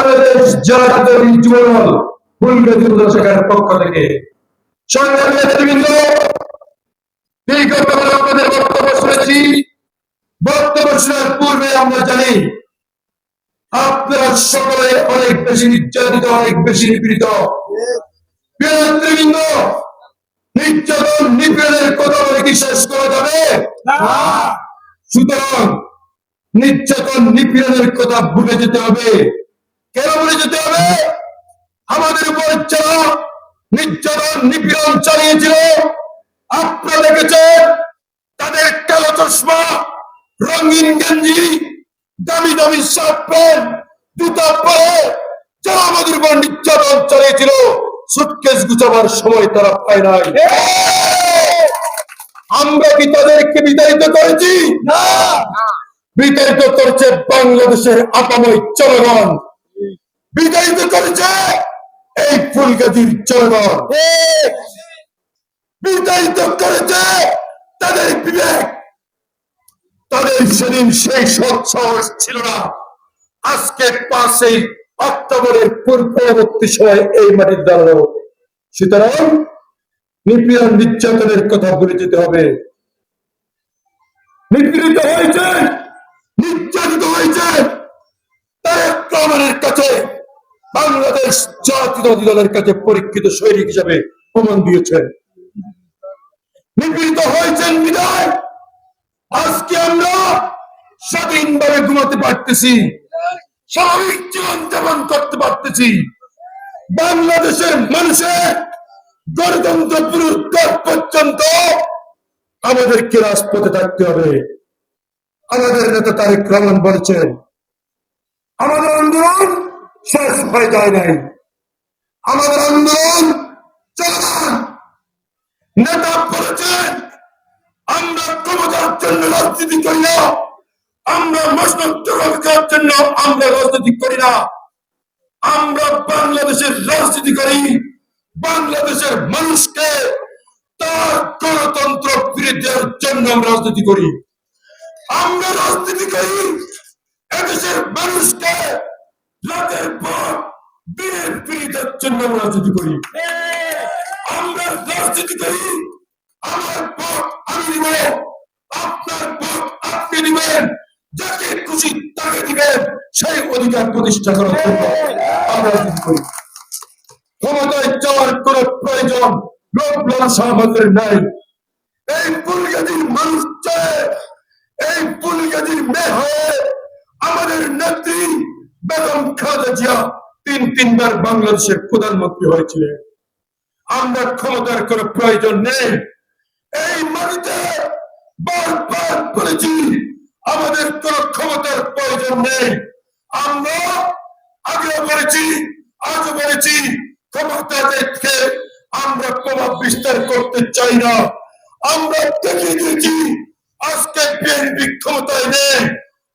বাংলাদেশ জাতীয়তাবাদী যুবদল ফুলগাজী শাখার পক্ষ থেকে সংগ্রামী নেতৃবৃন্দ, দীর্ঘকাল আপনাদের বক্তব্য শুনেছি। বক্তব্য শোনার পূর্বে আমরা জানি আপনারা সকলে অনেক বেশি নির্যাতিত, অনেক বেশি নিপীড়িত। প্রিয় নেতৃবৃন্দ, নির্যাতন নিপীড়নের কথা বলে কি শেষ করা যাবে? সুতরাং নির্যাতন নিপীড়নের কথা ভুলে যেতে হবে। কেন ভুলে যেতে হবে? আমাদের উপর যারা নির্যাতন নিপীড়ন চালিয়েছিল, আপনারা দেখেছেন তাদের কালো চশমা, রঙিন গেঞ্জি, দামি দামি শার্ট প্যান্ট, জুতা পরে যারা আমাদের উপর নির্যাতন চালিয়েছিল, সুটকেস গুছাবার সময় তারা পায় নাই। আমরা কি তাদেরকে বিতাড়িত করেছি? না, বিতাড়িত করেছে বাংলাদেশের আপাময় জনগণ, বিতাড়িত করেছে এই ফুলগাজীর জনগণ, বিতাড়িত করেছে তাদের বিবেক। তাদের সেদিন সেই সৎ সাহস ছিল না। আজকে 5 অক্টোবরের পূর্ববর্তী সময় এই মাটির দাঁড়ানো। সুতরাং নিপীড়ন নির্যাতনের কথা ভুলে যেতে হবে। নিপীড়িত হয়েছে, নির্যাতিত হয়েছে, তারেক রহমানের কাছে, বাংলাদেশ জাতীয়তাবাদী দলের কাছে পরীক্ষিত সৈনিক হিসাবে প্রমাণ দিয়েছেন। নিপীড়িত হয়েছেন বিদায় আজকে আমরা স্বাধীনভাবে ঘুমাতে পারতেছি, স্বাভাবিক জীবন যাপন করতে পারতেছি। বাংলাদেশের মানুষের গণতন্ত্র পুনরুদ্ধার পর্যন্ত আমাদেরকে রাজপথে থাকতে হবে। আমাদের নেতা তারেক রহমান বলেছেন, আমাদের আন্দোলন শেষ হয়ে যায় নাই, আমাদের আন্দোলন চলমান। নেতা বলেছেন, আমরা ক্ষমতার জন্য রাজনীতি করি না, আমরা মসনদ করার জন্য আমরা রাজনীতি করি না, আমরা বাংলাদেশের রাজনীতি করি বাংলাদেশের মানুষকে তার গণতন্ত্র ফিরে দেওয়ার জন্য আমরা রাজনীতি করি। আমরা রাজনীতি করি এদেশের মানুষকে রাতের পর দিনের ফিরে দেওয়ার জন্য আমরা রাজনীতি করি। আমরা রাজনীতি করি আমার ভোট আমি দিব, আপনার ভোট আপনি দিবেন, যাকে খুশি তাকে দিবেন, সেই অধিকার প্রতিষ্ঠা করার জন্য আমরা রাজনীতি করি। ক্ষমতায় যাওয়ার কোন প্রয়োজন লোক লালসা আমাদের নাই। এই ফুলগাজীর মানুষ চায়, এই ফুলগাজীর মেয়ে হয়ে আমাদের নেত্রী বেগম খালেদা জিয়া 3বার বাংলাদেশের প্রধানমন্ত্রী হয়েছিলেন। আমরা ক্ষমতার কোন প্রয়োজন নেই। এই মাটিতে বারবার বলেছি আমাদের কোন ক্ষমতার প্রয়োজন নেই। আমরা আগেও বলেছি, আজও বলেছি, ক্ষমতা দেখে আমরা প্রভাব বিস্তার করতে চাই না। আমরা দেখিয়ে দিয়েছি আজকে বিএনপি ক্ষমতায় নেই,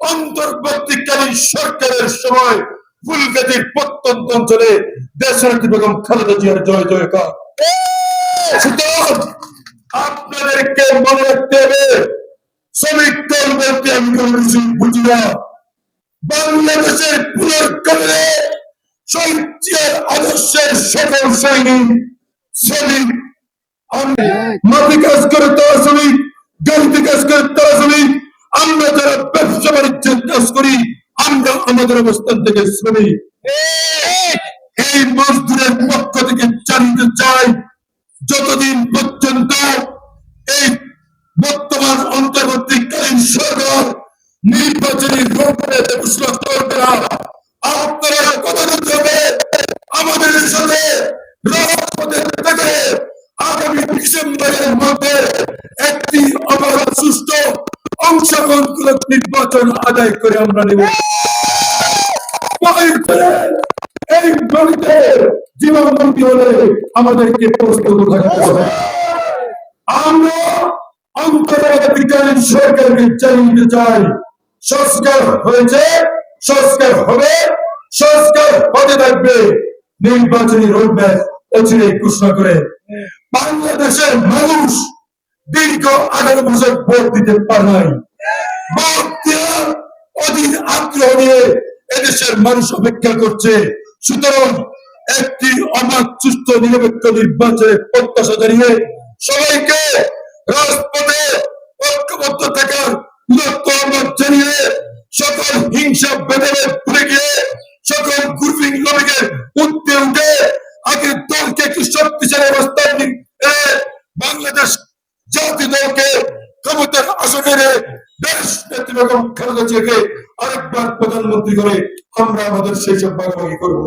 অন্তর্বর্তীকালীন সরকারের সময় ফুলগাজীর প্রত্যন্ত অঞ্চলে দেশনেত্রী বেগম খালেদা জিয়ার জয় জয়কার। আপনাদেরকে মনে রাখতে হবে, শ্রমিক দল বলতে আমি বুঝি না। বাংলাদেশের পুনর্গঠনে শহীদ জিয়ার আদর্শের সকল সৈনিক, শ্রমিক, মাটি কাজ করে তারা শ্রমিক, গাড়িতে কাজ করে তারা শ্রমিক, আমরা যারা ব্যবসা বাণিজ্যের কাজ করি আমরা আমাদের অবস্থান থেকে শ্রমিক। এই মজদুরের পক্ষ থেকে জানতে চাই, যতদিন পর্যন্ত এই বর্তমান অন্তর্বর্তীকালীন সরকার নির্বাচনী রোডম্যাপ ঘোষণা করবে না, আপনারা কথা বলতে হবে আমাদের সাথে রাজপথে থেকে আগামী ডিসেম্বরের মধ্যে একটি অবাধ সুষ্ঠু অংশগ্রহণমূলক নির্বাচন আদায় করে আমরা নেব। এই মাটিতে জীবনবন্দী হলে আমাদেরকে প্রস্তুত থাকতে হবে। আমরা অন্তর্বর্তীকালীন সরকারকে জানিয়ে চাই, সংস্কার হয়েছে, সংস্কার হবে, সংস্কার হতে থাকবে। নির্বাচনী রোডম্যাপ অচিরে ঘোষণা করে বাংলাদেশের মানুষ দীর্ঘ 18 বছর ভোট দিতে পারে নাই। ভোট দেওয়ার অধীর আগ্রহ নিয়ে এদেশের মানুষ অপেক্ষা করছে। সুতরাং একটি অবাধ, সুস্থ, নিরপেক্ষ নির্বাচনের প্রত্যাশা জানিয়ে সবাইকে রাজপথে ঐক্যবদ্ধ থাকার উদাত্ত আহ্বান জানিয়ে সকল হিংসা ভেদাভেদ ভুলে গিয়ে সকল গ্রুপিং লবিকের উঠতে উঠে আগের দলকে একটি শক্তিশালী অবস্থান বাংলাদেশ জাতীয় দলকে ক্ষমতার আসনে দেশ নেত্রী বেগম খালেদা জিয়াকে আরেকবার প্রধানমন্ত্রী করে আমরা আমাদের সেই সব ভাগাভাগি করবো।